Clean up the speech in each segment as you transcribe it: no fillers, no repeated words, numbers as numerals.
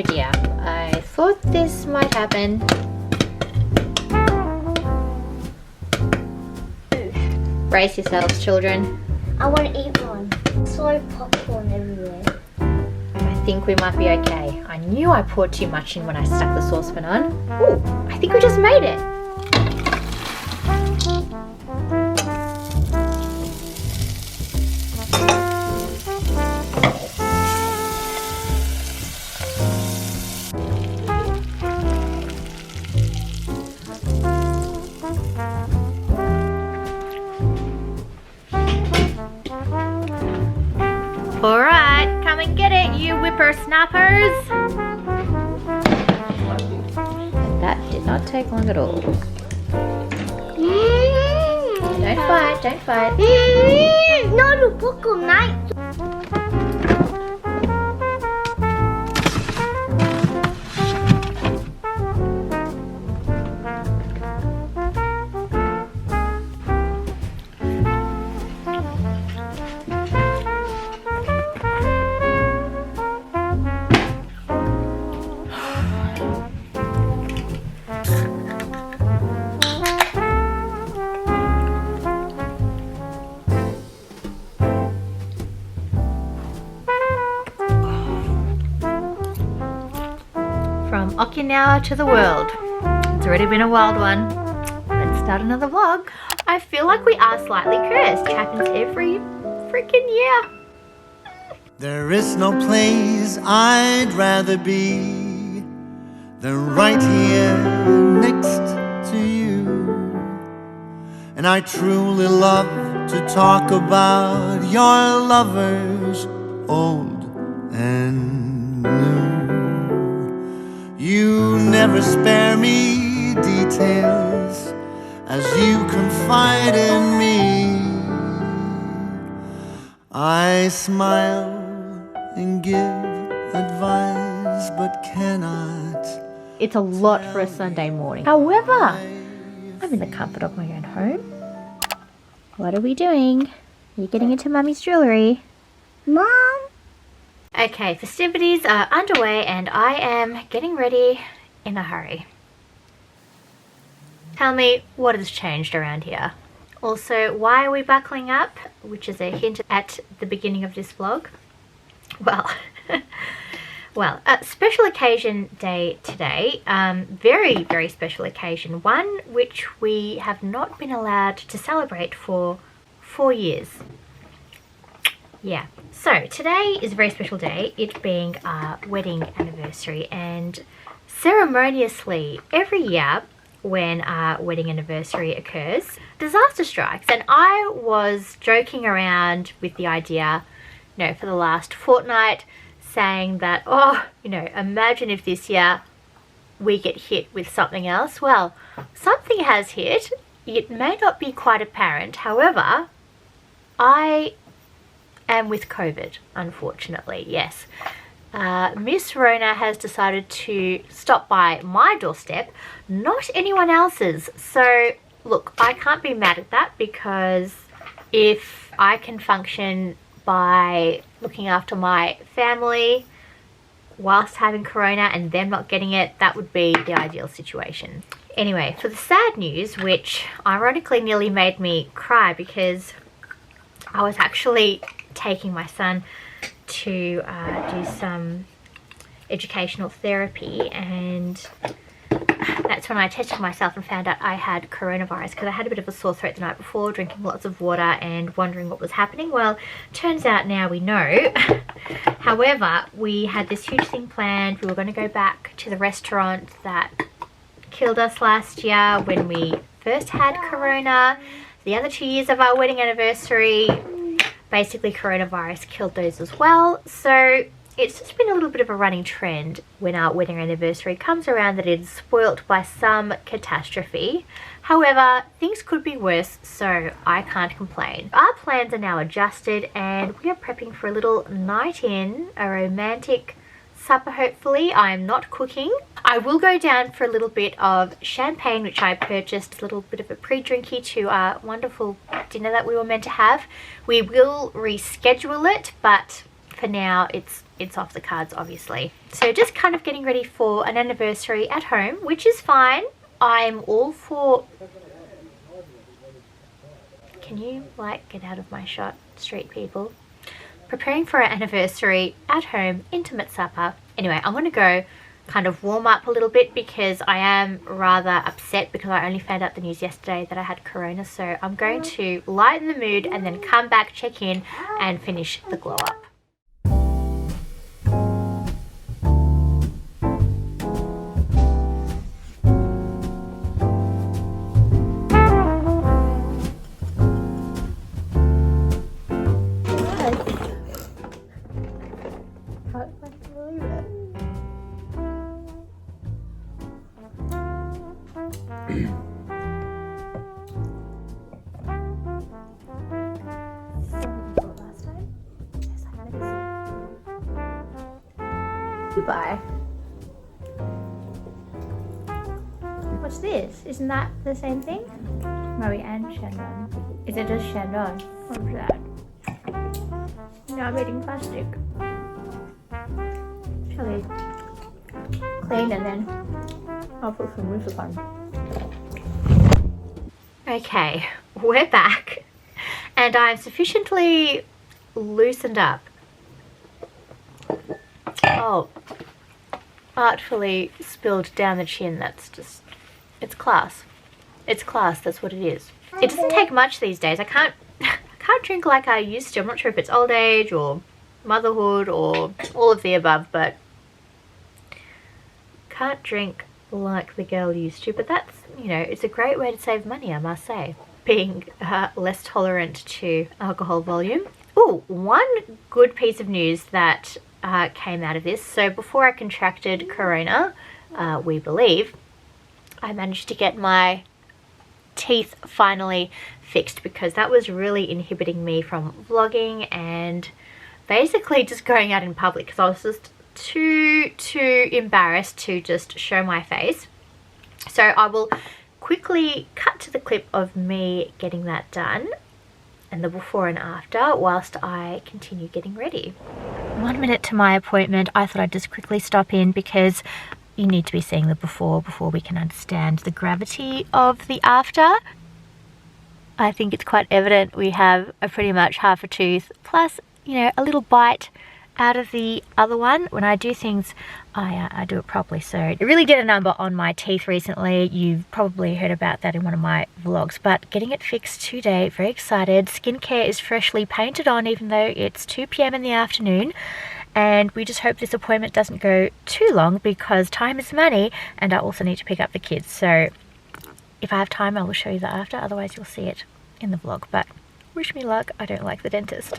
dear. I thought this might happen. Brace yourselves, children. I want to eat one. So popcorn everywhere. I think we might be okay. I knew I poured too much in when I stuck the saucepan on. Ooh, I think we just made it. Alright, come and get it, you whippersnappers! That did not take long at all. Don't fight, don't fight. No, the popcorn, mate. From Okinawa to the world. It's already been a wild one. Let's start another vlog. I feel like we are slightly cursed. It happens every freaking year. There is no place I'd rather be than right here next to you. And I truly love to talk about your lovers, old and new. You never spare me details as you confide in me. I smile and give advice, but cannot. It's a lot for a Sunday morning. However, I'm in the comfort of my own home. What are we doing? You're getting into Mummy's jewellery. Mom. Okay, festivities are underway and I am getting ready in a hurry. Tell me what has changed around here. Also, why are we buckling up? Which is a hint at the beginning of this vlog. Well, a special occasion day today. Very, very special occasion. One which we have not been allowed to celebrate for 4 years. Yeah, so today is a very special day, it being our wedding anniversary, and ceremoniously every year when our wedding anniversary occurs, disaster strikes. And I was joking around with the idea, you know, for the last fortnight, saying that, oh, you know, imagine if this year we get hit with something else. Well, something has hit. It may not be quite apparent. However, I am with COVID, unfortunately, yes. Miss Rona has decided to stop by my doorstep, not anyone else's. So, look, I can't be mad at that, because if I can function by looking after my family whilst having corona and them not getting it, that would be the ideal situation. Anyway, for the sad news, which ironically nearly made me cry, because I was actually taking my son to do some educational therapy, and that's when I tested myself and found out I had coronavirus, because I had a bit of a sore throat the night before, drinking lots of water and wondering what was happening. Well, turns out now we know. However, we had this huge thing planned. We were going to go back to the restaurant that killed us last year when we first had corona. The other 2 years of our wedding anniversary, basically coronavirus killed those as well. So it's just been a little bit of a running trend when our wedding anniversary comes around that it is spoilt by some catastrophe. However, things could be worse, so I can't complain. Our plans are now adjusted and we are prepping for a little night in, a romantic supper hopefully. I am not cooking. I will go down for a little bit of champagne, which I purchased, a little bit of a pre-drinky to our wonderful dinner that we were meant to have. We will reschedule it, but for now it's off the cards, obviously. So just kind of getting ready for an anniversary at home, which is fine. I'm all for... Can you like get out of my shot, street people? Preparing for our anniversary at home, intimate supper. Anyway, I'm gonna go kind of warm up a little bit because I am rather upset because I only found out the news yesterday that I had corona. So I'm going to lighten the mood and then come back, check in and finish the glow up. Goodbye. What's this? Isn't that the same thing? Marie and Shandon. Is it just Shandon? What's that? No, I'm eating plastic. Shall we clean and then I'll put some music on. Okay, we're back and I'm sufficiently loosened up. Oh, artfully spilled down the chin. That's just, it's class. It's class, that's what it is. It doesn't take much these days. I can't drink like I used to. I'm not sure if it's old age or motherhood or all of the above, but can't drink like the girl used to. But that's, you know, it's a great way to save money, I must say, being less tolerant to alcohol volume. Oh, one good piece of news that came out of this. So before I contracted corona, we believe, I managed to get my teeth finally fixed because that was really inhibiting me from vlogging and basically just going out in public because I was just too embarrassed to just show my face. So I will quickly cut to the clip of me getting that done and the before and after whilst I continue getting ready. 1 minute to my appointment. I thought I'd just quickly stop in because you need to be seeing the before we can understand the gravity of the after. I think it's quite evident we have a pretty much half a tooth plus, you know, a little bite out of the other one. When I do things, I do it properly. So it really did a number on my teeth recently. You've probably heard about that in one of my vlogs, but getting it fixed today, very excited. Skincare is freshly painted on even though it's 2 p.m. in the afternoon. And we just hope this appointment doesn't go too long because time is money and I also need to pick up the kids. So if I have time, I will show you the after. Otherwise, you'll see it in the vlog. But wish me luck. I don't like the dentist.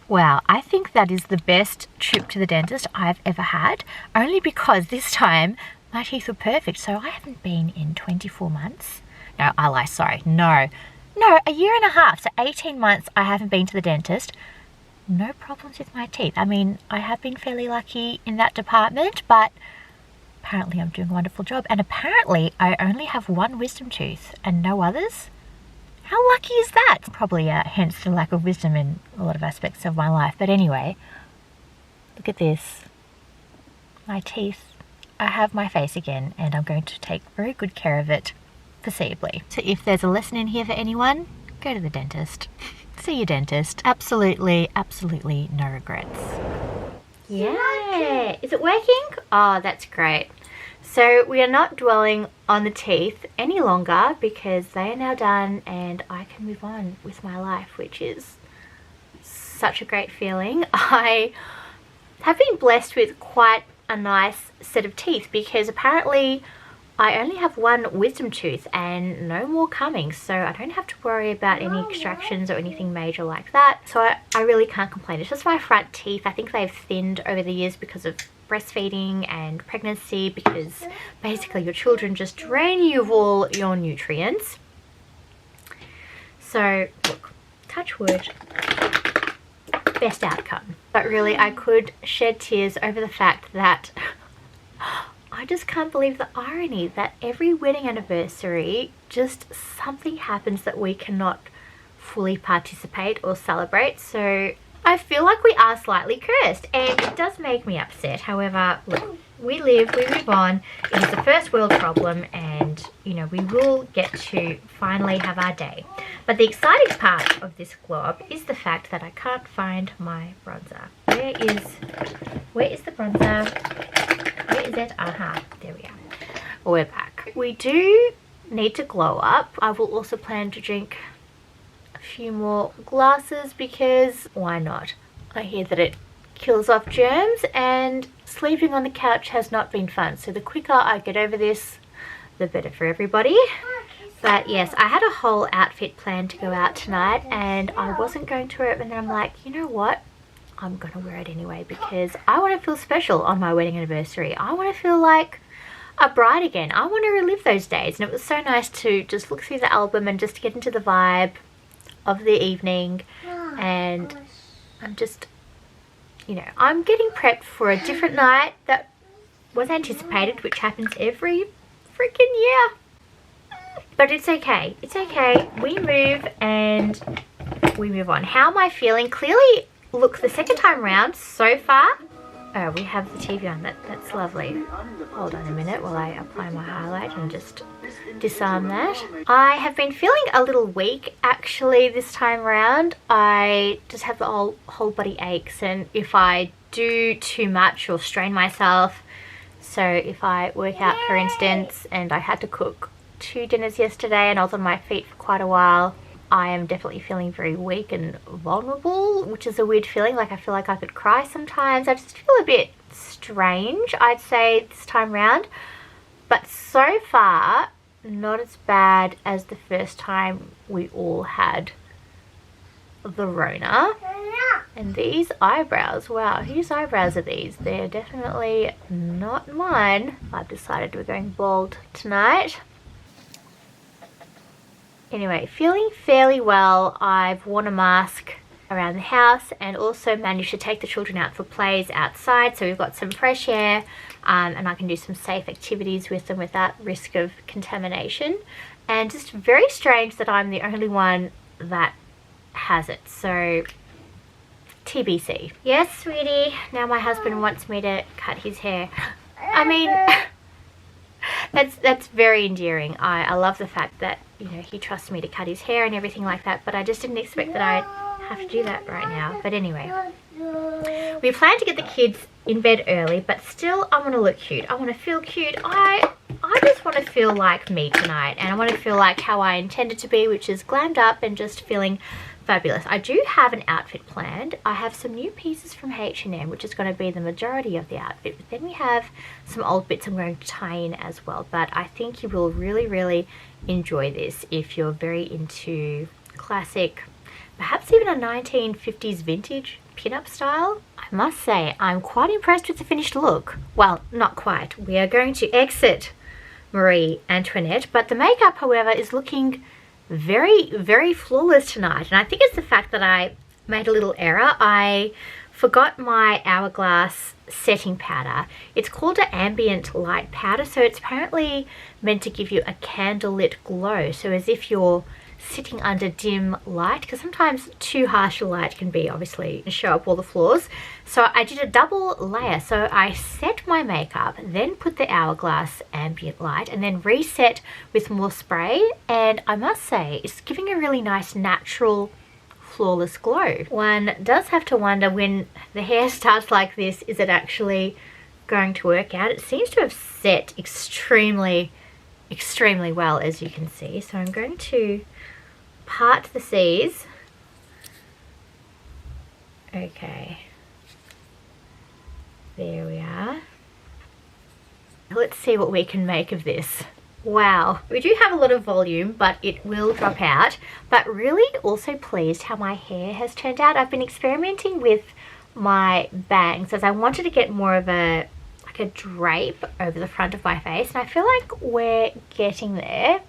Wow, I think that is the best trip to the dentist I've ever had. Only because this time my teeth were perfect. So I haven't been in 24 months. No, I lie, sorry. No, a year and a half. So 18 months I haven't been to the dentist. No problems with my teeth. I mean, I have been fairly lucky in that department, but apparently I'm doing a wonderful job. And apparently I only have one wisdom tooth and no others. How lucky is that? Probably hence the lack of wisdom in a lot of aspects of my life. But anyway, look at this. My teeth. I have my face again and I'm going to take very good care of it foreseeably. So if there's a lesson in here for anyone, go to the dentist. See your dentist. Absolutely no regrets. Yeah, is it working? Oh, that's great. So we are not dwelling on the teeth any longer because they are now done and I can move on with my life, which is such a great feeling. I have been blessed with quite a nice set of teeth because apparently I only have one wisdom tooth and no more coming, so I don't have to worry about any extractions or anything major like that. So I really can't complain. It's just my front teeth. I think they've thinned over the years because of breastfeeding and pregnancy, because basically your children just drain you of all your nutrients. So look, touch wood, best outcome. But really I could shed tears over the fact that I I just can't believe the irony that every wedding anniversary, just something happens that we cannot fully participate or celebrate. So I feel like we are slightly cursed, and it does make me upset. However, look, we live, we move on. It is a first world problem, and you know, we will get to finally have our day. But the exciting part of this glow up is the fact that I can't find my bronzer. Where is the bronzer? Where is it? Aha, there we are. We're back. We do need to glow up. I will also plan to drink a few more glasses because why not? I hear that it kills off germs, and sleeping on the couch has not been fun. So the quicker I get over this, the better for everybody. But yes, I had a whole outfit planned to go out tonight, and I wasn't going to wear it, and then I'm like, you know what? I'm gonna wear it anyway because I want to feel special on my wedding anniversary. I want to feel like a bride again. I want to relive those days, and it was so nice to just look through the album and just get into the vibe of the evening. And I'm just, you know, I'm getting prepped for a different night that was anticipated, which happens every freaking year. But it's okay. It's okay. We move and we move on. How am I feeling? Clearly, look, the second time round so far. Oh, we have the TV on. That's lovely. Hold on a minute while I apply my highlight and just disarm that. I have been feeling a little weak actually this time round. I just have the whole body aches, and if I do too much or strain myself, so if I work out for instance and I had to cook 2 dinners yesterday and I was on my feet for quite a while, I am definitely feeling very weak and vulnerable, which is a weird feeling. Like I feel like I could cry sometimes. I just feel a bit strange, I'd say, this time round. But so far, not as bad as the first time we all had the Rona. And these eyebrows, wow, whose eyebrows are these? They're definitely not mine. I've decided we're going bald tonight. Anyway, feeling fairly well. I've worn a mask around the house and also managed to take the children out for plays outside, so we've got some fresh air, and I can do some safe activities with them without risk of contamination. And just very strange that I'm the only one that has it, so TBC. Yes, sweetie, now my husband wants me to cut his hair. I mean, that's very endearing. I love the fact that, you know, he trusts me to cut his hair and everything like that, but I just didn't expect that I'd have to do that right now. But anyway, we plan to get the kids in bed early, but still I want to look cute. I want to feel cute. I just want to feel like me tonight, and I want to feel like how I intended to be, which is glammed up and just feeling fabulous. I do have an outfit planned. I have some new pieces from H&M, which is going to be the majority of the outfit, but then we have some old bits I'm going to tie in as well. But I think you will really, really enjoy this if you're very into classic, perhaps even a 1950s vintage pin-up style. I must say, I'm quite impressed with the finished look. Well, not quite. We are going to exit Marie Antoinette, but the makeup, however, is looking very, very flawless tonight. And I think it's the fact that I made a little error. I forgot my Hourglass setting powder. It's called an ambient light powder, so it's apparently meant to give you a candlelit glow, so as if you're sitting under dim light, because sometimes too harsh a light can be obviously show up all the flaws. So I did a double layer. So I set my makeup, then put the Hourglass ambient light, and then reset with more spray, and I must say it's giving a really nice natural flawless glow. One does have to wonder, when the hair starts like this, is it actually going to work out? It seems to have set extremely well, as you can see. So I'm going to part the C's. Okay, there we are. Let's see what we can make of this. Wow, we do have a lot of volume, but it will drop out. But really also pleased how my hair has turned out. I've been experimenting with my bangs as I wanted to get more of a drape over the front of my face, and I feel like we're getting there.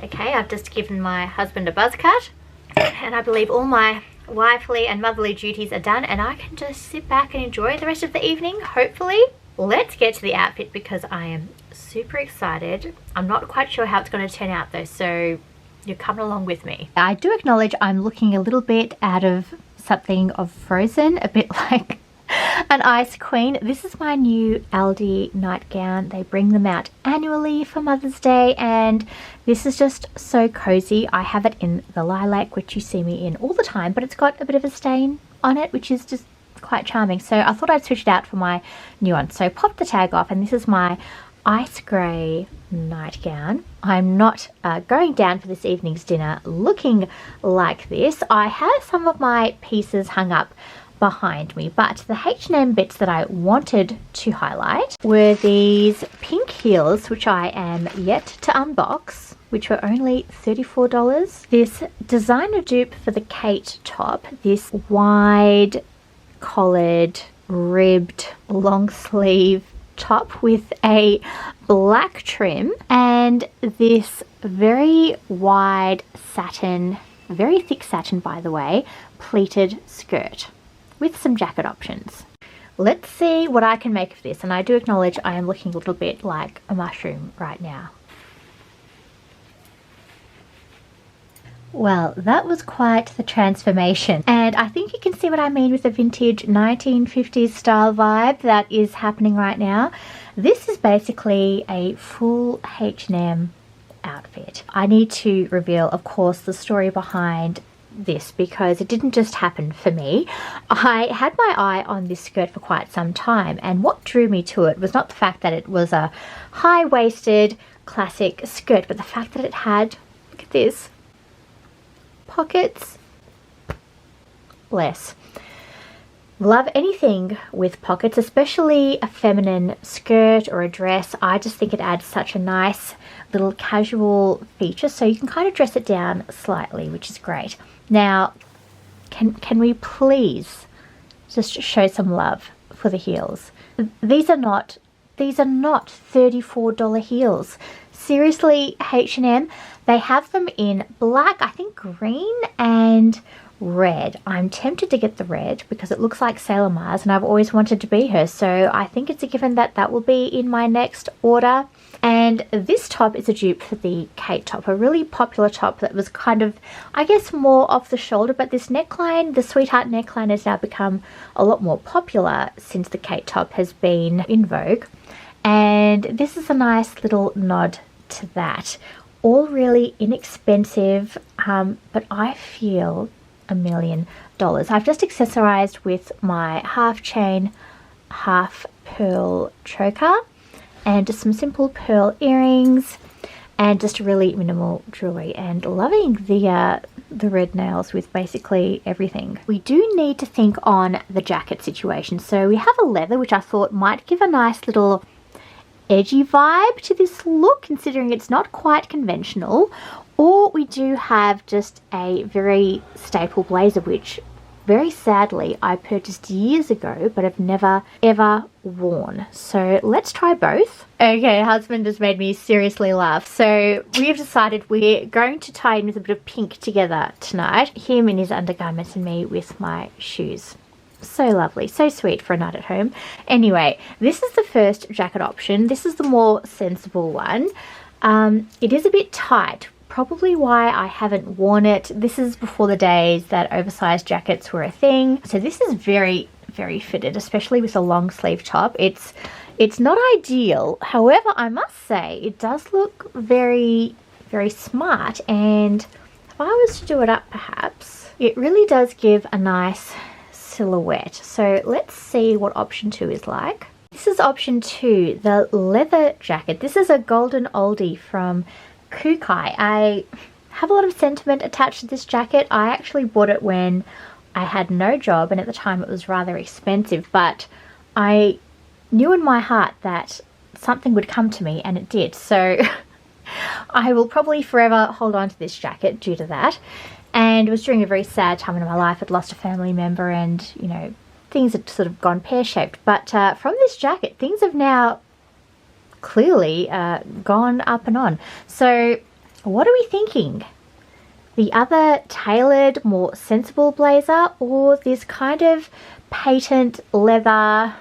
Okay, I've just given my husband a buzz cut, and I believe all my wifely and motherly duties are done, and I can just sit back and enjoy the rest of the evening, hopefully. let's get to the outfit because I am super excited. I'm not quite sure how it's going to turn out though, so you're coming along with me. I do acknowledge I'm looking a little bit out of something of Frozen, a bit like an Ice Queen. This is my new Aldi nightgown. They bring them out annually for Mother's Day, and this is just so cozy. I have it in the lilac, which you see me in all the time, but it's got a bit of a stain on it, which is just quite charming. So I thought I'd switch it out for my new one. So pop the tag off, and this is my ice grey nightgown. I'm not going down for this evening's dinner looking like this. I have some of my pieces hung up behind me, but the H&M bits that I wanted to highlight were these pink heels, which I am yet to unbox, which were only $34. This designer dupe for the Kate top, this wide collared ribbed long sleeve top with a black trim, and this very wide satin, very thick satin by the way, pleated skirt with some jacket options. Let's see what I can make of this, and I do acknowledge I am looking a little bit like a mushroom right now. Well, that was quite the transformation, and I think you can see what I mean with the vintage 1950s style vibe that is happening right now. This is basically a full H&M outfit. I need to reveal, of course, the story behind this because it didn't just happen for me. I had my eye on this skirt for quite some time, and what drew me to it was not the fact that it was a high-waisted classic skirt, but the fact that it had, look at this, pockets. Bless. Love anything with pockets, especially a feminine skirt or a dress. I just think it adds such a nice little casual feature, so you can kind of dress it down slightly, which is great. Now, can we please just show some love for the heels? These are not $34 heels. Seriously, H&M, they have them in black, I think green and red. I'm tempted to get the red because it looks like Sailor Mars and I've always wanted to be her, so I think it's a given that that will be in my next order. And this top is a dupe for the Kate top, a really popular top that was kind of, I guess, more off the shoulder, but this neckline, the sweetheart neckline, has now become a lot more popular since the Kate top has been in vogue, and this is a nice little nod to that. All really inexpensive, but I feel $1 million. I've just accessorized with my half chain, half pearl choker, and just some simple pearl earrings, and just really minimal jewelry, and loving the red nails with basically everything. We do need to think on the jacket situation. So we have a leather, which I thought might give a nice little edgy vibe to this look, considering it's not quite conventional, or we do have just a very staple blazer, which very sadly I purchased years ago but have never ever worn. So let's try both. Okay, husband just made me seriously laugh. So we have decided we're going to tie in with a bit of pink together tonight. Him in his undergarments and me with my shoes. So lovely, so sweet for a night at home. Anyway, this is the first jacket option. This is the more sensible one. It is a bit tight, probably why I haven't worn it. This is before the days that oversized jackets were a thing. So this is very, very fitted, especially with a long sleeve top. It's not ideal. However, I must say it does look very, very smart. And if I was to do it up perhaps, it really does give a nice silhouette. So let's see what option 2 is like. This is option 2, the leather jacket. This is a golden oldie from Kukai. I have a lot of sentiment attached to this jacket. I actually bought it when I had no job, and at the time it was rather expensive, but I knew in my heart that something would come to me, and it did. So I will probably forever hold on to this jacket due to that. And it was during a very sad time in my life. I'd lost a family member, and you know, things had sort of gone pear-shaped. But from this jacket, things have now clearly gone up and on. So what are we thinking? The other tailored, more sensible blazer, or this kind of patent leather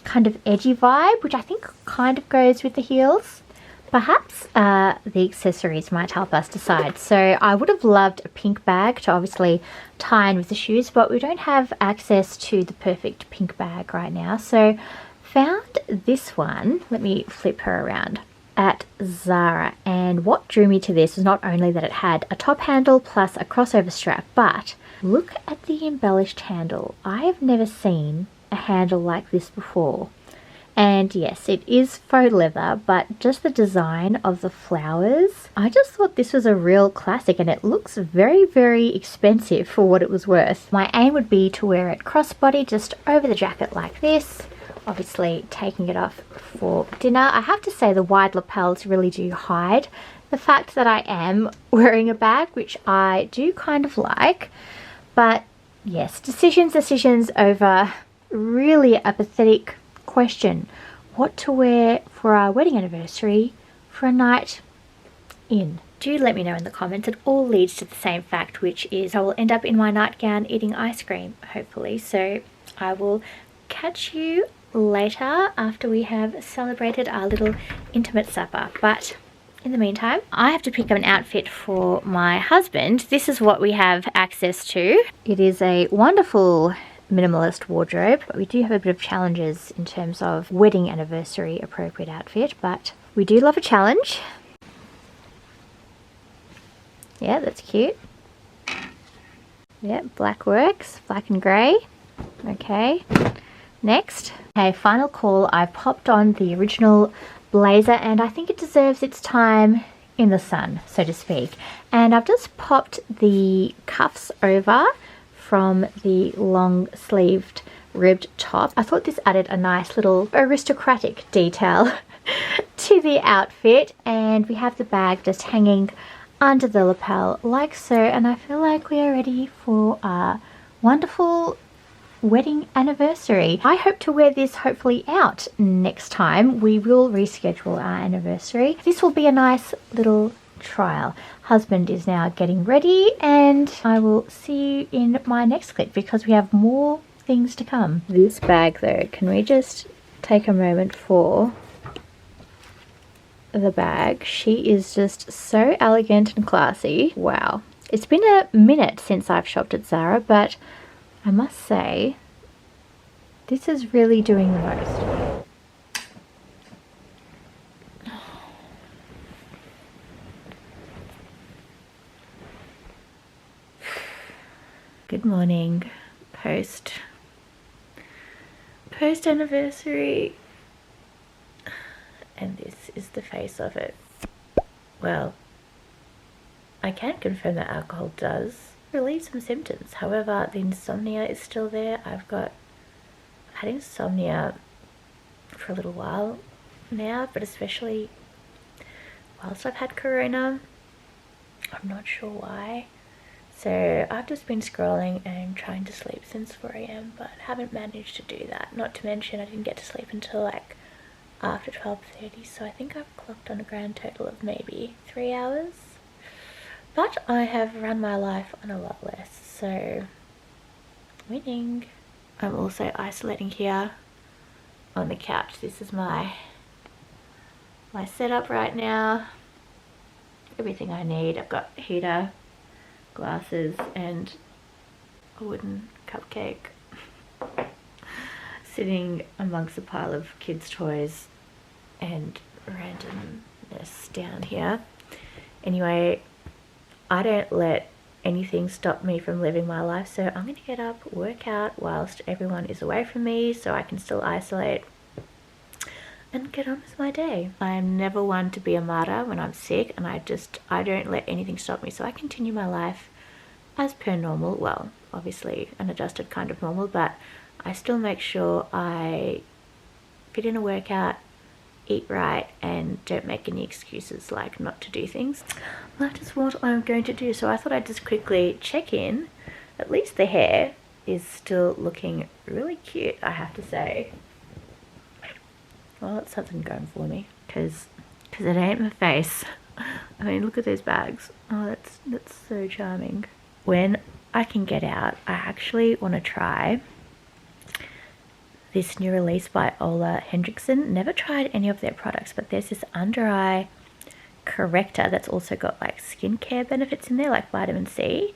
kind of edgy vibe, which I think kind of goes with the heels. Perhaps the accessories might help us decide. So I would have loved a pink bag to obviously tie in with the shoes, but we don't have access to the perfect pink bag right now. So found this one, let me flip her around, at Zara. And what drew me to this was not only that it had a top handle plus a crossover strap, but look at the embellished handle. I have never seen a handle like this before. And yes, it is faux leather, but just the design of the flowers, I just thought this was a real classic, and it looks very, very expensive for what it was worth. My aim would be to wear it crossbody just over the jacket like this, obviously taking it off for dinner. I have to say the wide lapels really do hide the fact that I am wearing a bag, which I do kind of like. But yes, decisions over really a pathetic question: what to wear for our wedding anniversary for a night in. Do let me know in the comments. It all leads to the same fact, which is I will end up in my nightgown eating ice cream, hopefully. So I will catch you later after we have celebrated our little intimate supper. But in the meantime, I have to pick up an outfit for my husband. This is what we have access to. It is a wonderful minimalist wardrobe, but we do have a bit of challenges in terms of wedding anniversary appropriate outfit, but we do love a challenge. Yeah, that's cute. Yeah, black works, black and grey. Okay, next. Okay, final call. I popped on the original blazer and I think it deserves its time in the sun, so to speak. And I've just popped the cuffs over from the long sleeved ribbed top. I thought this added a nice little aristocratic detail to the outfit, and we have the bag just hanging under the lapel like so, and I feel like we are ready for our wonderful wedding anniversary. I hope to wear this hopefully out next time. We will reschedule our anniversary. This will be a nice little trial. Husband is now getting ready, and I will see you in my next clip because we have more things to come. This bag though, can we just take a moment for the bag? She is just so elegant and classy. Wow. It's been a minute since I've shopped at Zara, but I must say this is really doing the most. Good morning, post anniversary, and this is the face of it. Well, I can confirm that alcohol does relieve some symptoms. However, the insomnia is still there. I've had insomnia for a little while now, but especially whilst I've had corona. I'm not sure why. So I've just been scrolling and trying to sleep since 4 AM, but haven't managed to do that. Not to mention I didn't get to sleep until like after 12:30, so I think I've clocked on a grand total of maybe 3 hours. But I have run my life on a lot less, so winning. I'm also isolating here on the couch. This is my setup right now. Everything I need. I've got heater, glasses, and a wooden cupcake sitting amongst a pile of kids' toys and randomness down here. Anyway, I don't let anything stop me from living my life, so I'm going to get up, work out whilst everyone is away from me so I can still isolate and get on with my day. I am never one to be a martyr when I'm sick, and I don't let anything stop me, so I continue my life as per normal. Well, obviously an adjusted kind of normal, but I still make sure I fit in a workout, eat right, and don't make any excuses like not to do things. That is what I'm going to do. So I thought I'd just quickly check in. At least the hair is still looking really cute, I have to say. Well, that's something going for me, because it ain't my face. I mean, look at those bags. Oh, that's so charming. When I can get out, I actually want to try this new release by Ola Hendrickson. Never tried any of their products, but there's this under eye corrector that's also got like skincare benefits in there, like vitamin C,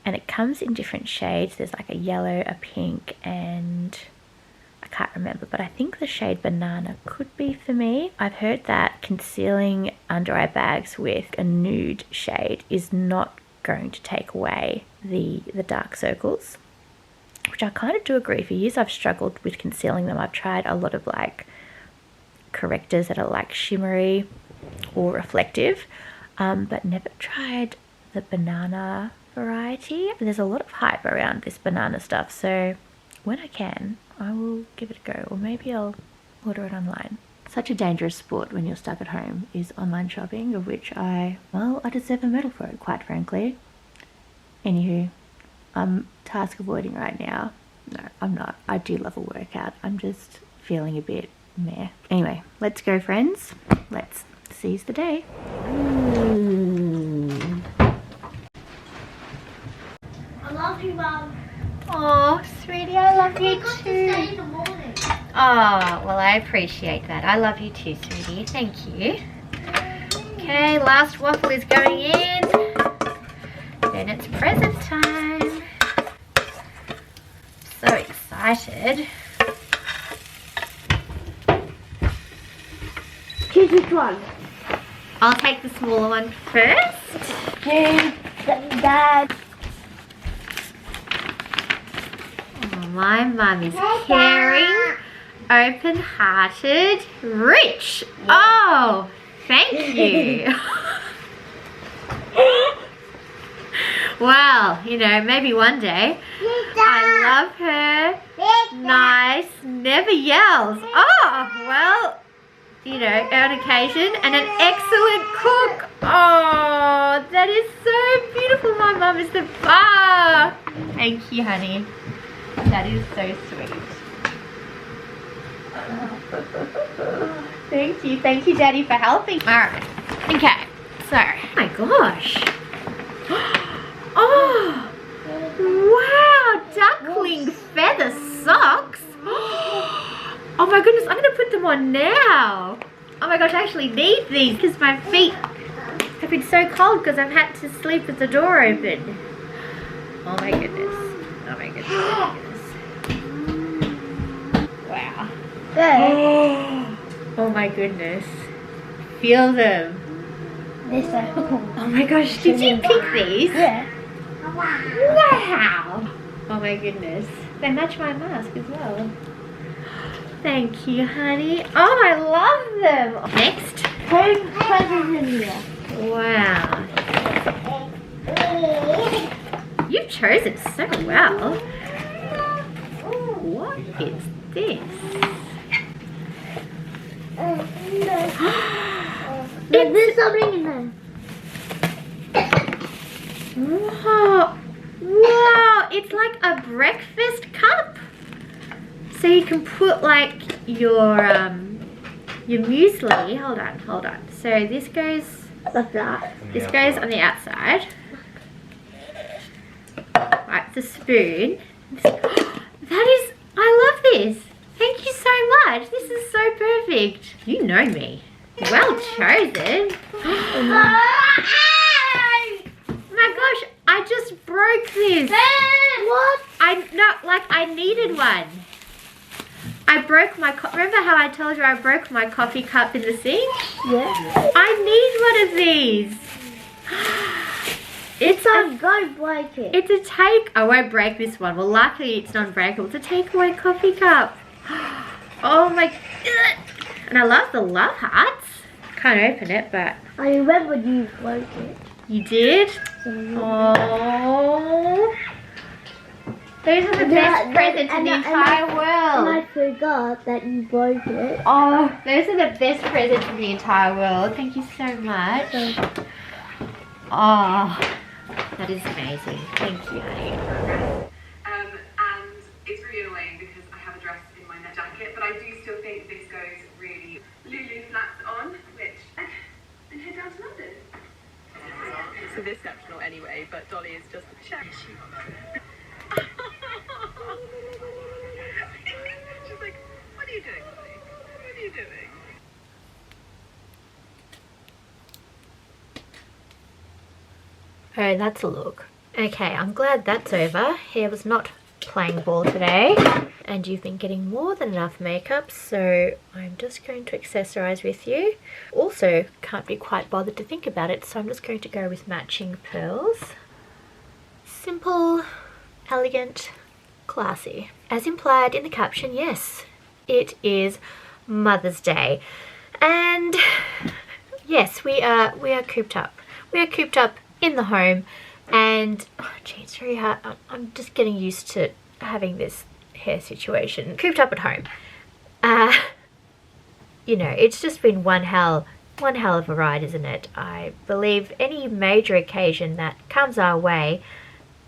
and it comes in different shades. There's like a yellow, a pink, and I can't remember, but I think the shade banana could be for me. I've heard that concealing under eye bags with a nude shade is not going to take away the dark circles, which I kind of do agree. For years I've struggled with concealing them. I've tried a lot of like correctors that are like shimmery or reflective, but never tried the banana variety. There's a lot of hype around this banana stuff, so when I can, I will give it a go, or maybe I'll order it online. Such a dangerous sport when you're stuck at home is online shopping, of which I deserve a medal for it, quite frankly. Anywho, I'm task avoiding right now. No, I'm not. I do love a workout. I'm just feeling a bit meh. Anyway, let's go, friends. Let's seize the day. I love you, Mum. Oh, sweetie, I love you I got to too. stay in the morning. Oh, well, I appreciate that. I love you too, sweetie. Thank you. Okay, last waffle is going in. Then it's present time. So excited. Choose which one. I'll take the smaller one first. Choose Dad. Oh, my mum is caring, open-hearted, rich. Oh, thank you. Well, you know, maybe one day. I love her. Nice, never yells. Oh, well, you know, on occasion, and an excellent cook. Oh, that is so beautiful. My mum is the bar. Thank you, honey. That is so sweet. Thank you, Daddy, for helping. All right, okay, so, oh my gosh. Oh, wow, duckling feather socks. Oh my goodness, I'm gonna put them on now. Oh my gosh, I actually need these because my feet have been so cold because I've had to sleep with the door open. Oh my goodness. Oh my goodness. Oh my goodness. Wow. Oh my goodness. Feel them. Oh my gosh, did you pick these? Yeah. Wow. Oh my goodness. They match my mask as well. Thank you, honey. Oh, I love them. Next. Home present in here. Wow. You've chosen so well. What is this? There's something in there. Wow. Wow, it's like a breakfast cup. So you can put like your muesli. Hold on. So this goes Like that. This goes on the outside. Right, the spoon. That is, I love this. Thank you so much. This is so perfect. You know me. Well chosen. My gosh, I just broke this. What? I needed one. I broke my, remember how I told you I broke my coffee cup in the sink? Yeah. I need one of these. It's a go break it. It's a take, I won't break this one. Well, luckily it's non-breakable. It's a takeaway coffee cup. Oh my, and I love the love hearts. Can't open it, but. I remember you broke it. You did? Oh. Those are the best presents in the entire world. And I forgot that you broke it. Oh, those are the best presents in the entire world. Thank you so much. Oh, that is amazing. Thank you, honey. And it's really annoying because I have a dress in my neck jacket, but I do still think this goes really Lulu flats on, which and head down to London. It's exceptional anyway, but Dolly is just she's like, you doing, buddy? What are you doing? Oh, that's a look. Okay, I'm glad that's over. Hair was not playing ball today. And you've been getting more than enough makeup, so I'm just going to accessorize with you. Also, can't be quite bothered to think about it, so I'm just going to go with matching pearls. Simple, elegant, classy. As implied in the caption, yes, it is Mother's Day. And yes, we are cooped up. We are cooped up in the home, and oh gee, it's very hard. I'm just getting used to having this hair situation. Cooped up at home. You know, it's just been one hell of a ride, isn't it? I believe any major occasion that comes our way,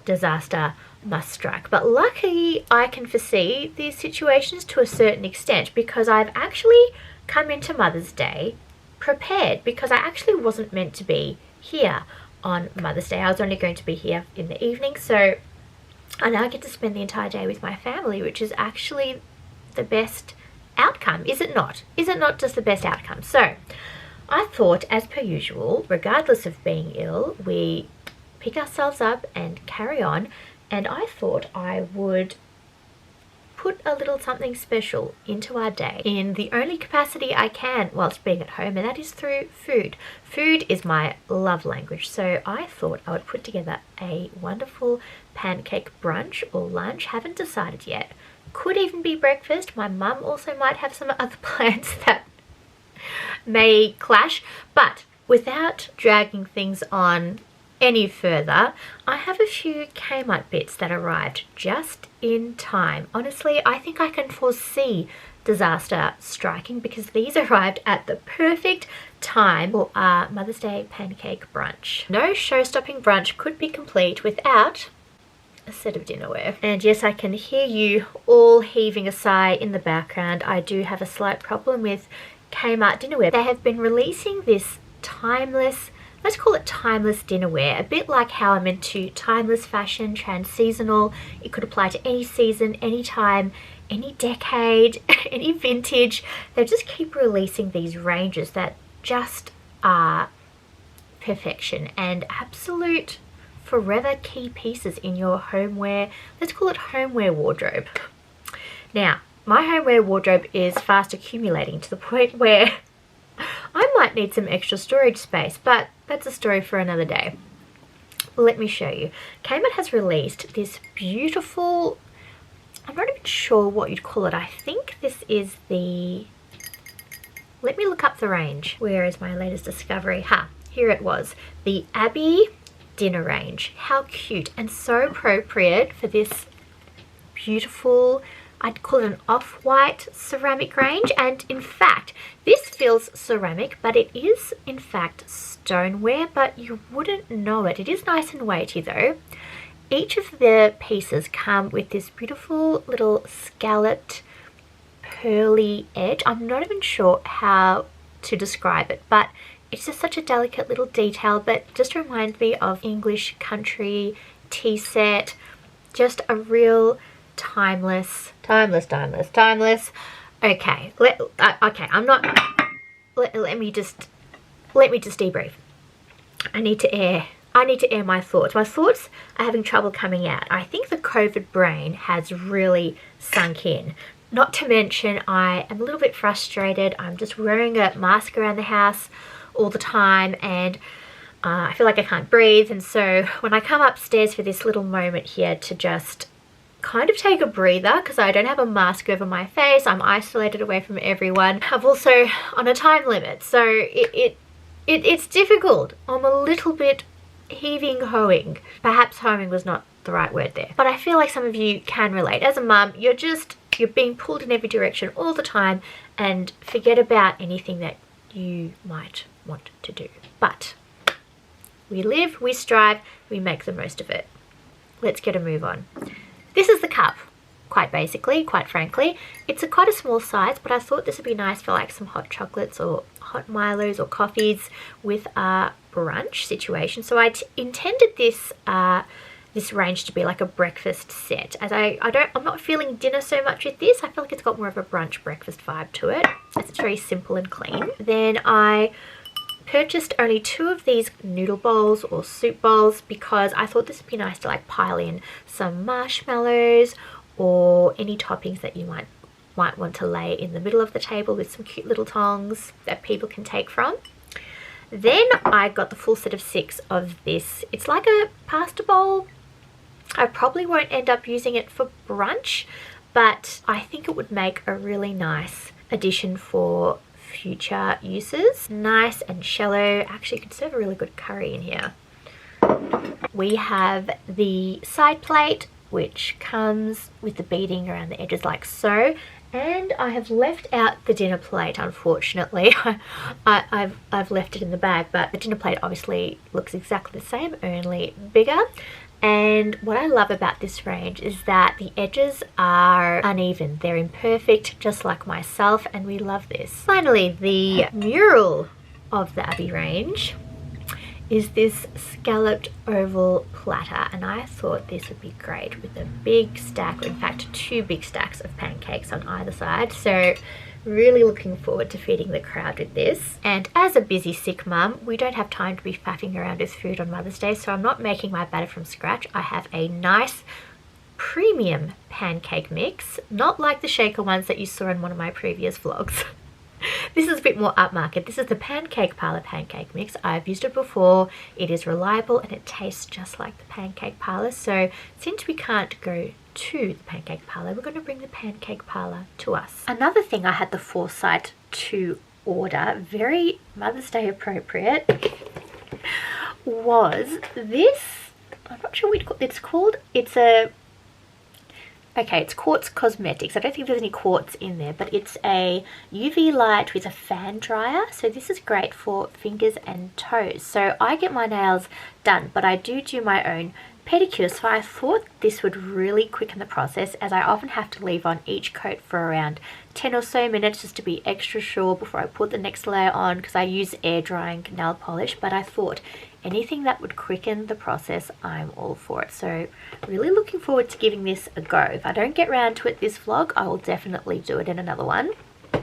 disaster must strike. But luckily I can foresee these situations to a certain extent, because I've actually come into Mother's Day prepared, because I actually wasn't meant to be here on Mother's Day. I was only going to be here in the evening, so I now get to spend the entire day with my family, which is actually the best outcome, is it not? Is it not just the best outcome? So I thought, as per usual, regardless of being ill, we pick ourselves up and carry on, and I thought I would put a little something special into our day in the only capacity I can whilst being at home, and that is through food. Food is my love language, so I thought I would put together a wonderful pancake brunch or lunch. Haven't decided yet. Could even be breakfast. My mum also might have some other plans that may clash, but without dragging things on any further, I have a few Kmart bits that arrived just in time. Honestly, I think I can foresee disaster striking, because these arrived at the perfect time for our Mother's Day pancake brunch. No show-stopping brunch could be complete without a set of dinnerware. And yes, I can hear you all heaving a sigh in the background. I do have a slight problem with Kmart dinnerware. They have been releasing this timeless, let's call it timeless dinnerware, a bit like how I'm into timeless fashion, trans-seasonal. It could apply to any season, any time, any decade, any vintage. They just keep releasing these ranges that just are perfection and absolute forever key pieces in your homeware, let's call it homeware wardrobe. Now, my homeware wardrobe is fast accumulating to the point where I might need some extra storage space, but that's a story for another day. Let me show you. Kmart has released this beautiful, I'm not even sure what you'd call it. I think this is the, let me look up the range. Where is my latest discovery? Here it was. The Abbey dinner range. How cute and so appropriate for this beautiful, I'd call it an off-white ceramic range. And in fact, this feels ceramic, but it is in fact stoneware, but you wouldn't know it. It is nice and weighty though. Each of the pieces come with this beautiful little scalloped pearly edge. I'm not even sure how to describe it, but it's just such a delicate little detail, but just reminds me of English country tea set. Just a real timeless. Okay, okay, I'm not, let me just debrief. I need to air my thoughts. My thoughts are having trouble coming out. I think the COVID brain has really sunk in. Not to mention, I am a little bit frustrated. I'm just wearing a mask around the house all the time, and I feel like I can't breathe. And so when I come upstairs for this little moment here to just kind of take a breather, because I don't have a mask over my face, I'm isolated away from everyone. I'm also on a time limit, so it's difficult. I'm a little bit heaving-hoing. Perhaps hoeing was not the right word there, but I feel like some of you can relate. As a mum, you're being pulled in every direction all the time, and forget about anything that you might want to do. But we live, we strive, we make the most of it. Let's get a move on. This is the cup. Quite basically, quite frankly, it's quite a small size, but I thought this would be nice for like some hot chocolates or hot Milos or coffees with a brunch situation. So I intended this this range to be like a breakfast set, as I'm not feeling dinner so much with this. I feel like it's got more of a brunch breakfast vibe to it. It's very simple and clean. Then I purchased only 2 of these noodle bowls or soup bowls because I thought this would be nice to like pile in some marshmallows or any toppings that you might want to lay in the middle of the table with some cute little tongs that people can take from. Then I got the full set of 6 of this. It's like a pasta bowl. I probably won't end up using it for brunch, but I think it would make a really nice addition for future uses. Nice and shallow. Actually, you could serve a really good curry in here. We have the side plate, which comes with the beading around the edges like so. And I have left out the dinner plate, unfortunately. I've left it in the bag, but the dinner plate obviously looks exactly the same, only bigger. And what I love about this range is that the edges are uneven. They're imperfect, just like myself, and we love this. Finally, the mural of the Abbey range is this scalloped oval platter, and I thought this would be great with a big stack, or in fact 2 big stacks of pancakes on either side. So really looking forward to feeding the crowd with this. And as a busy sick mum, we don't have time to be faffing around with food on Mother's Day, so I'm not making my batter from scratch. I have a nice premium pancake mix, not like the shaker ones that you saw in one of my previous vlogs. This is a bit more upmarket. This is the Pancake Parlour pancake mix. I've used it before. It is reliable and it tastes just like the Pancake Parlour. So since we can't go to the Pancake Parlour, we're going to bring the Pancake Parlour to us. Another thing I had the foresight to order, very Mother's Day appropriate, was this. I'm not sure what it's called. It's Quartz Cosmetics. I don't think there's any quartz in there, but it's a UV light with a fan dryer. So this is great for fingers and toes. So I get my nails done, but I do my own pedicure. So I thought this would really quicken the process, as I often have to leave on each coat for around 10 or so minutes just to be extra sure before I put the next layer on, because I use air drying nail polish. But I thought anything that would quicken the process, I'm all for it. So really looking forward to giving this a go. If I don't get around to it this vlog, I will definitely do it in another one.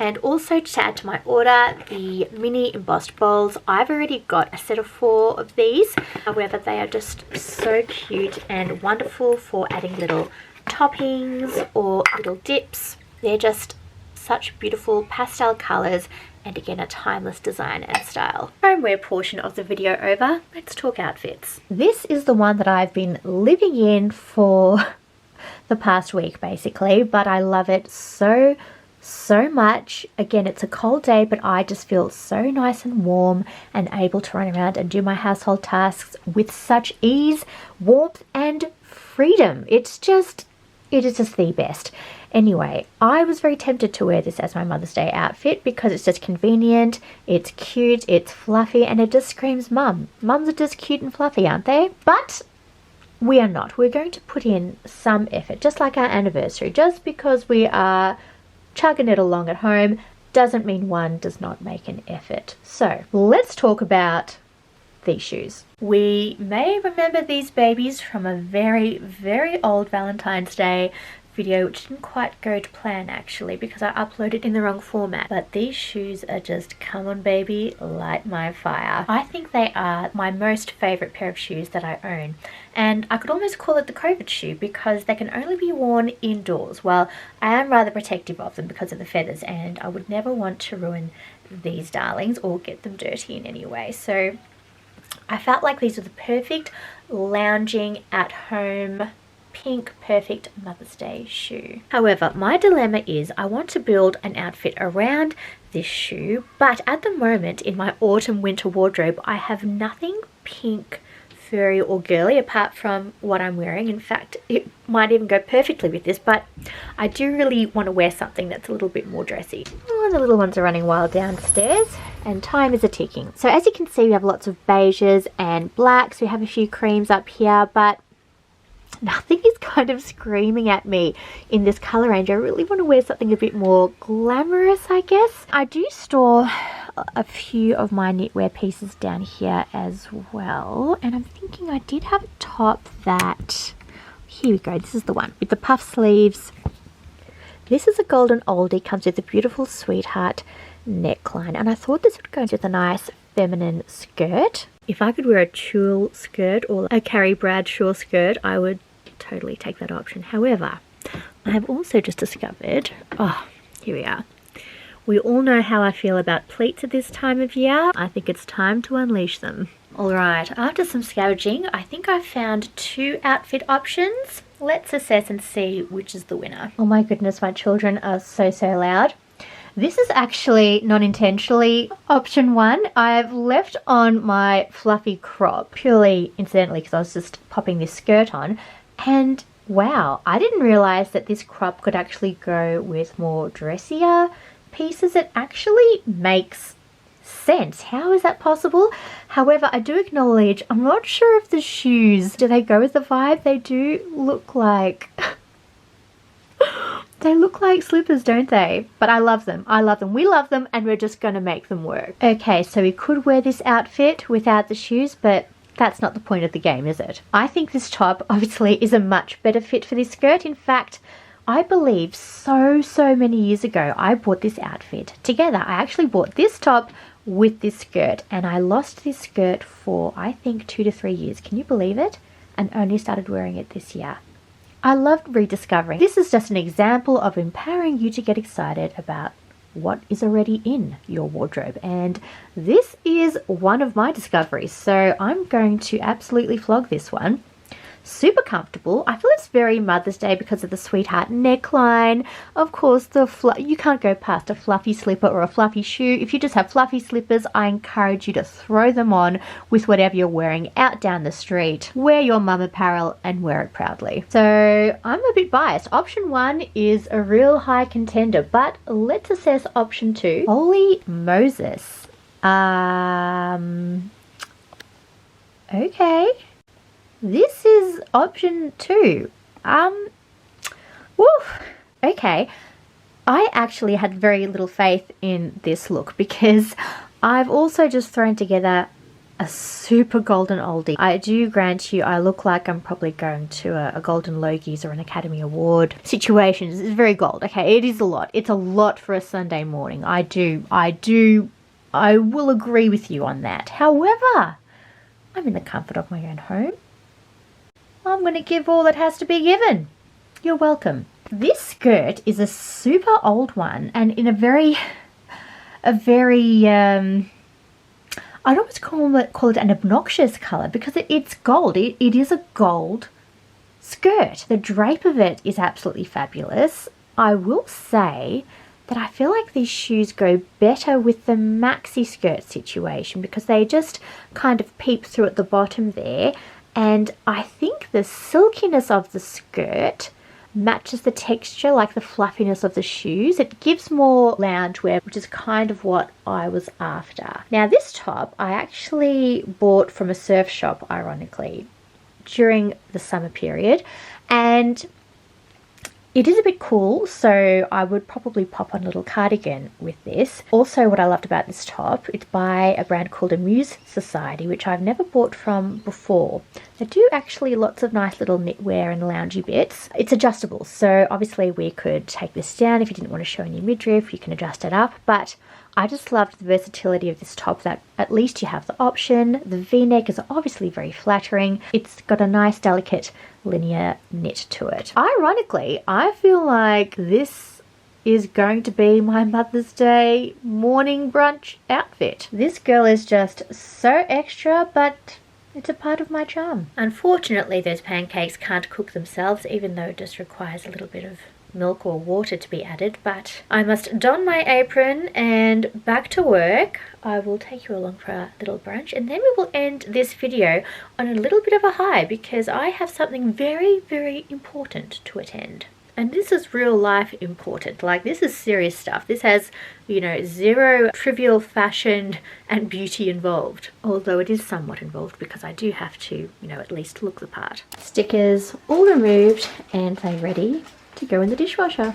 And also to add to my order, the mini embossed bowls. I've already got a set of 4 of these. However, they are just so cute and wonderful for adding little toppings or little dips. They're just such beautiful pastel colours, and again a timeless design and style. Homeware portion of the video over, let's talk outfits. This is the one that I've been living in for the past week basically, but I love it so much. Again, it's a cold day, but I just feel so nice and warm and able to run around and do my household tasks with such ease, warmth and freedom. It is just the best. Anyway, I was very tempted to wear this as my Mother's Day outfit because it's just convenient, it's cute, it's fluffy, and it just screams mum. Mums are just cute and fluffy, aren't they? But we are not. We're going to put in some effort, just like our anniversary. Just because we are chugging it along at home doesn't mean one does not make an effort. So let's talk about these shoes. We may remember these babies from a very, very old Valentine's Day video, which didn't quite go to plan actually because I uploaded in the wrong format. But these shoes are just, come on baby, light my fire. I think they are my most favorite pair of shoes that I own, and I could almost call it the COVID shoe because they can only be worn indoors. Well, I am rather protective of them because of the feathers, and I would never want to ruin these darlings or get them dirty in any way. So I felt like these were the perfect lounging at home pink perfect Mother's Day shoe. However, my dilemma is I want to build an outfit around this shoe, but at the moment in my autumn winter wardrobe I have nothing pink, furry or girly apart from what I'm wearing. In fact, it might even go perfectly with this, but I do really want to wear something that's a little bit more dressy. Oh, the little ones are running wild downstairs and time is a-ticking. So as you can see, we have lots of beiges and blacks. We have a few creams up here, but nothing is kind of screaming at me in this colour range. I really want to wear something a bit more glamorous, I guess. I do store a few of my knitwear pieces down here as well. And I'm thinking I did have a top that, here we go, this is the one with the puff sleeves. This is a golden oldie, comes with a beautiful sweetheart neckline, and I thought this would go with a nice feminine skirt. If I could wear a tulle skirt or a Carrie Bradshaw skirt, I would totally take that option. However, I have also just discovered, oh, here we are. We all know how I feel about pleats at this time of year. I think it's time to unleash them. Alright, after some scavenging, I think I've found 2 outfit options. Let's assess and see which is the winner. Oh my goodness, my children are so loud. This is actually non-intentionally option 1. I've left on my fluffy crop purely incidentally because I was just popping this skirt on, and wow, I didn't realize that this crop could actually go with more dressier pieces. It actually makes sense. How is that possible? However, I do acknowledge I'm not sure if the shoes, do they go with the vibe? They do look like they look like slippers, don't they? But I love them. I love them. We love them, and we're just going to make them work. Okay, so we could wear this outfit without the shoes, but that's not the point of the game, is it? I think this top obviously is a much better fit for this skirt. In fact, I believe so many years ago I bought this outfit together. I actually bought this top with this skirt, and I lost this skirt for I think 2 to 3 years. Can you believe it? And only started wearing it this year. I loved rediscovering. This is just an example of empowering you to get excited about what is already in your wardrobe, and this is one of my discoveries, so I'm going to absolutely flog this one. Super comfortable. I feel it's very Mother's Day because of the sweetheart neckline. Of course, you can't go past a fluffy slipper or a fluffy shoe. If you just have fluffy slippers, I encourage you to throw them on with whatever you're wearing out down the street. Wear your mum apparel and wear it proudly. So I'm a bit biased. Option 1 is a real high contender, but let's assess option 2. Holy Moses. Okay. This is option 2. Woo. Okay. I actually had very little faith in this look because I've also just thrown together a super golden oldie. I do grant you I look like I'm probably going to a Golden Logies or an Academy Award situation. It's very gold. Okay, it is a lot. It's a lot for a Sunday morning. I will agree with you on that. However, I'm in the comfort of my own home. I'm going to give all that has to be given. You're welcome. This skirt is a super old one, and in a very I'd almost call it an obnoxious colour because it's gold. It is a gold skirt. The drape of it is absolutely fabulous. I will say that I feel like these shoes go better with the maxi skirt situation because they just kind of peep through at the bottom there. And I think the silkiness of the skirt matches the texture, like the fluffiness of the shoes. It gives more loungewear, which is kind of what I was after. Now this top I actually bought from a surf shop, ironically, during the summer period. And it is a bit cool, so I would probably pop on a little cardigan with this. Also, what I loved about this top, it's by a brand called Amuse Society, which I've never bought from before. They do actually lots of nice little knitwear and loungy bits. It's adjustable, so obviously we could take this down. If you didn't want to show any midriff, you can adjust it up, but I just loved the versatility of this top, that at least you have the option. The V-neck is obviously very flattering. It's got a nice delicate linear knit to it. Ironically, I feel like this is going to be my Mother's Day morning brunch outfit. This girl is just so extra, but it's a part of my charm. Unfortunately, those pancakes can't cook themselves, even though it just requires a little bit of milk or water to be added, but I must don my apron and back to work. I will take you along for a little brunch, and then we will end this video on a little bit of a high because I have something very important to attend. And this is real life important. Like, this is serious stuff. This has, you know, zero trivial fashion and beauty involved. Although it is somewhat involved because I do have to, you know, at least look the part. Stickers all removed and they're ready to go in the dishwasher.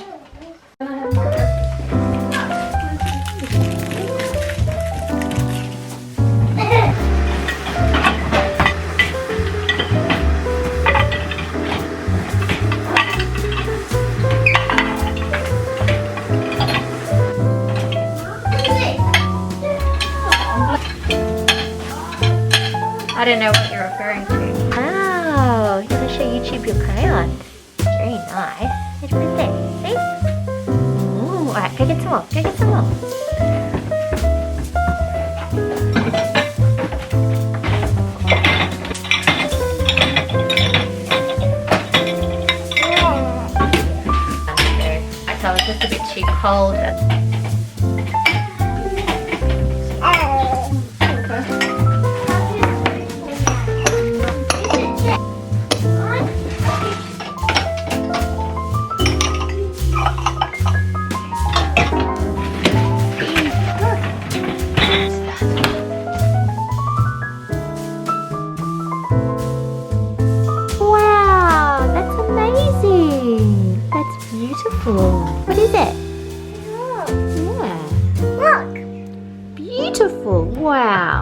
I don't know what you're referring to. Oh, you're gonna show YouTube your crayon. Very nice. It's right there. See? Ooh, alright, go get some more. Go get some more. I thought it was just a bit too cold. What is it? Yeah. Look. Beautiful. Wow.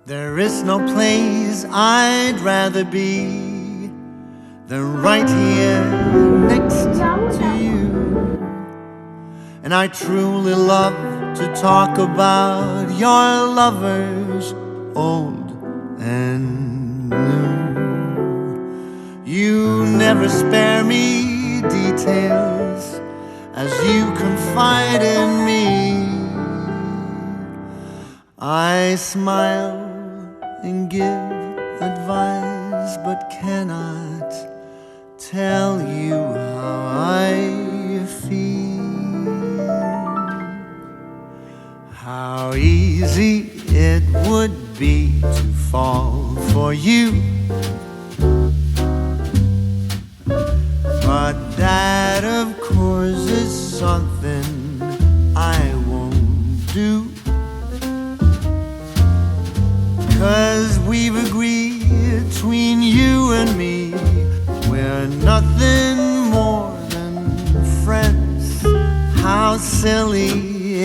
There is no place I'd rather be than right here next to you. And I truly love to talk about your lovers, old and new. You never spare me details as you confide in me. I smile and give advice, but cannot tell you how I feel. How easy it would be to fall for you, but that of course is something I won't we've agreed between you and me, we're nothing more than friends. How silly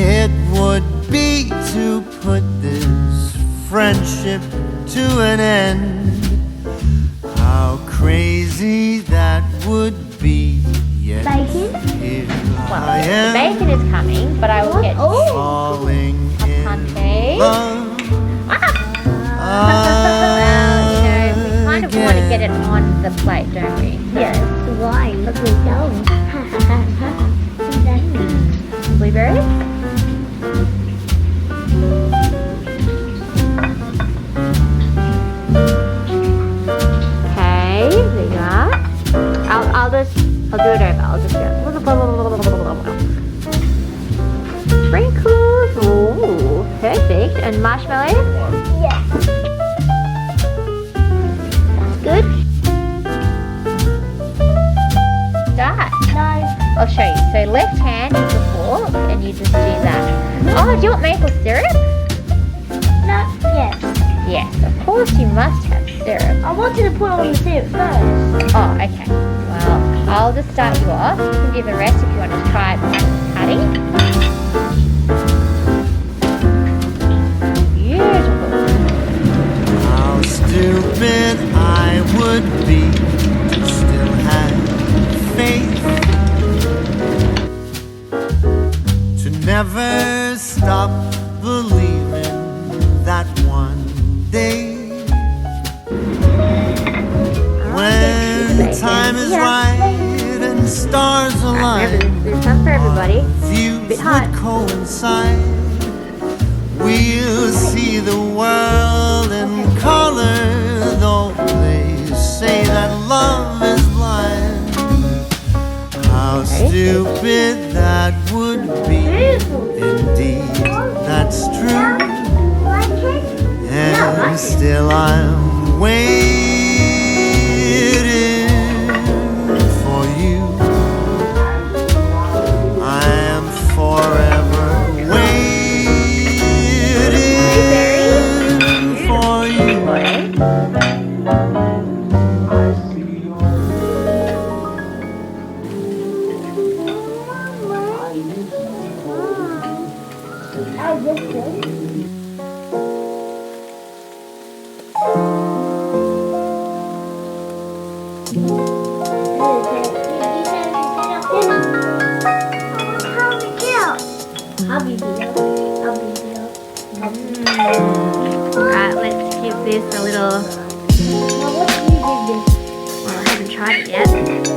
it would be to put this friendship to an end. How crazy that would be. Yet Bacon? here Well, I the am, bacon is coming, but I will get falling in pancake. love. Well, you know, we kind of want to get it on the plate, don't we? Yes. Why? Look at me going. Blueberries? Okay, there you are. I'll do it over. I'll just go. Sprinkles. Ooh, perfect. And marshmallows? Yes. That's good. Start. No. I'll show you. So left hand is the fork and you just do that. Oh, do you want maple syrup? No. Yes. Yes, of course you must have syrup. I wanted to put on the syrup first. Oh, okay. Well, I'll just start you off. You can do the rest if you want to try it while cutting. Beautiful. How stupid I would be to still have faith, to never stop believing that one day, when time is right and stars align, There's some for everybody. views Bit hot. would coincide. We'll see the world in color, though they say that love is blind. How stupid that would be. Indeed, that's true. And still I'm waiting for you. I am forever waiting for you. How's this good? Alright, let's give this a little. Well, I haven't tried it yet.